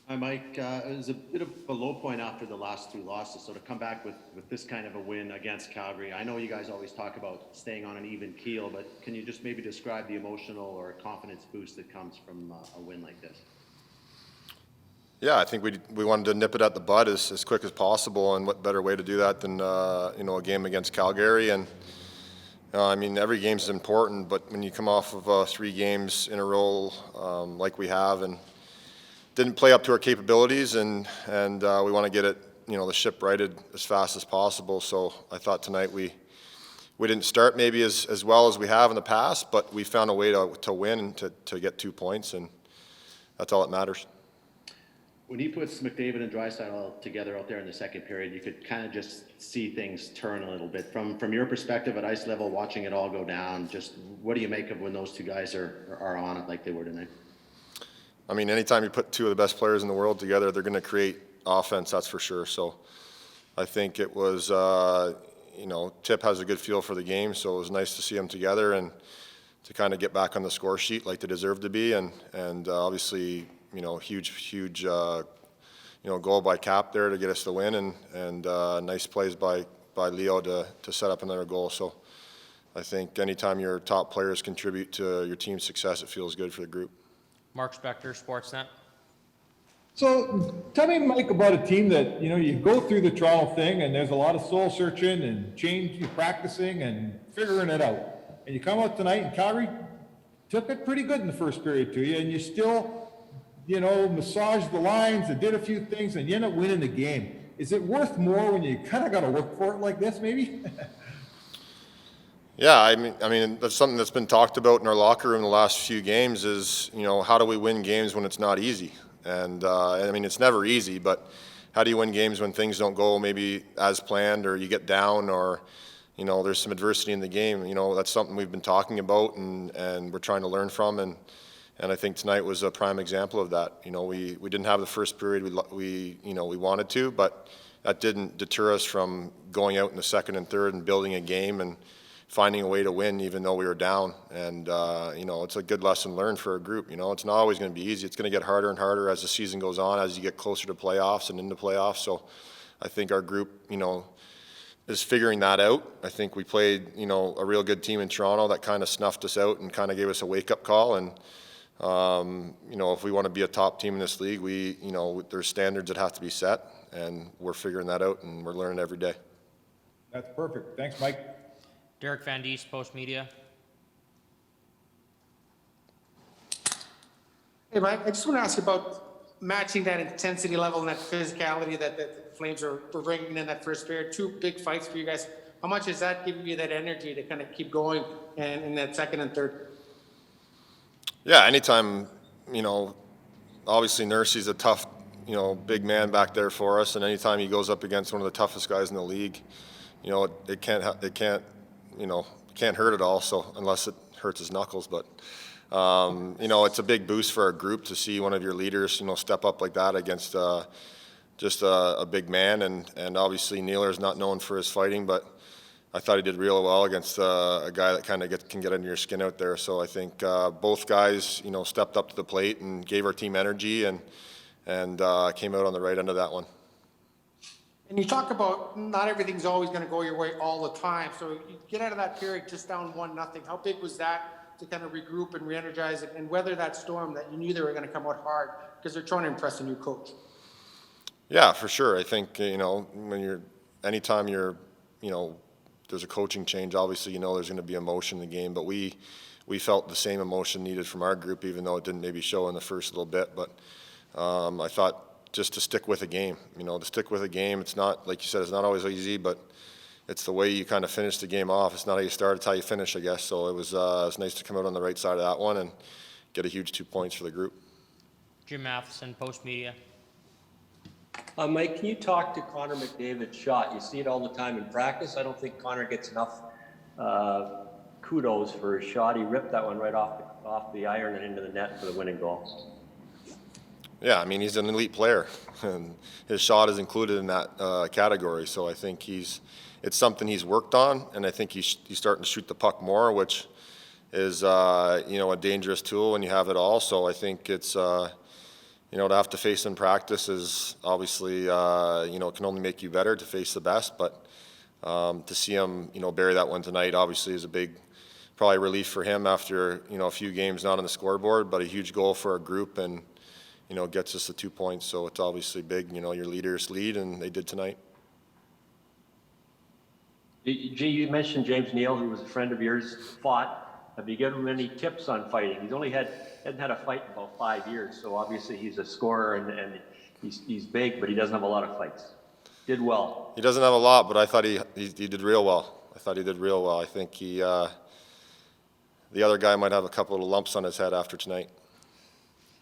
Hi, Mike. It was a bit of a low point after the last two losses. So to come back with this kind of a win against Calgary, I know you guys always talk about staying on an even keel, but can you just maybe describe the emotional or confidence boost that comes from a win like this? Yeah, I think we wanted to nip it at the bud as quick as possible, and what better way to do that than a game against Calgary. And I mean, every game is important, but when you come off of 3 games in a row like we have, and didn't play up to our capabilities, and we want to get it, the ship righted as fast as possible. So I thought tonight we didn't start maybe as well as we have in the past, but we found a way to win and to get 2 points, and that's all that matters. When he puts McDavid and Draisaitl together out there in the second period, you could kind of just see things turn a little bit. From your perspective at ice level, watching it all go down, just what do you make of when those two guys are on it like they were tonight? I mean, anytime you put 2 of the best players in the world together, they're going to create offense, that's for sure. So I think it was, Tip has a good feel for the game, so it was nice to see them together and to kind of get back on the score sheet like they deserve to be. And obviously, huge, goal by Cap there to get us the win, and nice plays by Leo to set up another goal. So I think anytime your top players contribute to your team's success, it feels good for the group. Mark Spector, Sportsnet. So tell me, Mike, about a team that, you go through the Toronto thing and there's a lot of soul searching and practicing and figuring it out. And you come out tonight and Calgary took it pretty good in the first period to you, and you still, massaged the lines and did a few things and you end up winning the game. Is it worth more when you kind of got to work for it like this, maybe? Yeah, I mean that's something that's been talked about in our locker room the last few games is, how do we win games when it's not easy? And I mean, it's never easy, but how do you win games when things don't go maybe as planned, or you get down, or, there's some adversity in the game? That's something we've been talking about and we're trying to learn from, and I think tonight was a prime example of that. We didn't have the first period we wanted to, but that didn't deter us from going out in the second and third and building a game and finding a way to win even though we were down. And, it's a good lesson learned for a group. It's not always going to be easy. It's going to get harder and harder as the season goes on, as you get closer to playoffs and into playoffs. So I think our group, is figuring that out. I think we played, a real good team in Toronto that kind of snuffed us out and kind of gave us a wake-up call. And, if we want to be a top team in this league, there's standards that have to be set, and we're figuring that out, and we're learning every day. That's perfect. Thanks, Mike. Derek Van Diest, Post Media. Hey, Mike, I just want to ask you about matching that intensity level and that physicality that the Flames were bringing in that first period. 2 big fights for you guys. How much is that giving you that energy to kind of keep going and in that second and third? Yeah, anytime, obviously Nursey's a tough, big man back there for us, and anytime he goes up against one of the toughest guys in the league, it can't hurt at all. So unless it hurts his knuckles, but it's a big boost for our group to see one of your leaders, step up like that against just a big man, and obviously Nealer's not known for his fighting, but I thought he did real well against a guy that kind of can get under your skin out there. So I think both guys, stepped up to the plate and gave our team energy, and came out on the right end of that one. And you talk about not everything's always going to go your way all the time. So you get out of that period just down 1-0. How big was that to kind of regroup and re-energize it and weather that storm that you knew they were going to come out hard because they're trying to impress a new coach? Yeah, for sure. I think, anytime there's a coaching change, obviously, there's going to be emotion in the game, but we felt the same emotion needed from our group, even though it didn't maybe show in the first little bit. But I thought just to stick with a game, it's not, like you said, it's not always easy, but it's the way you kind of finish the game off. It's not how you start, it's how you finish, I guess. So it was nice to come out on the right side of that one and get a huge 2 points for the group. Jim Matheson, Post Media. Mike, can you talk to Connor McDavid's shot? You see it all the time in practice. I don't think Connor gets enough kudos for his shot. He ripped that one right off the iron and into the net for the winning goal. Yeah, I mean, he's an elite player, and his shot is included in that category. So I think it's something he's worked on, and I think he's starting to shoot the puck more, which is a dangerous tool when you have it all. So I think it's you know, to have to face in practice is obviously, you know, it can only make you better to face the best, but to see him, you know, bury that one tonight obviously is a big, probably relief for him after, you know, a few games not on the scoreboard, but a huge goal for our group and, you know, gets us the 2 points. So it's obviously big, you know, your leaders lead and they did tonight. Gee, you mentioned James Neal, who was a friend of yours, fought. Have you given him any tips on fighting? He's only hadn't had a fight in about 5 years, so obviously he's a scorer and he's big, but he doesn't have a lot of fights. Did well. He doesn't have a lot, but I thought he did real well. I thought he did real well. I think he, the other guy might have a couple of lumps on his head after tonight.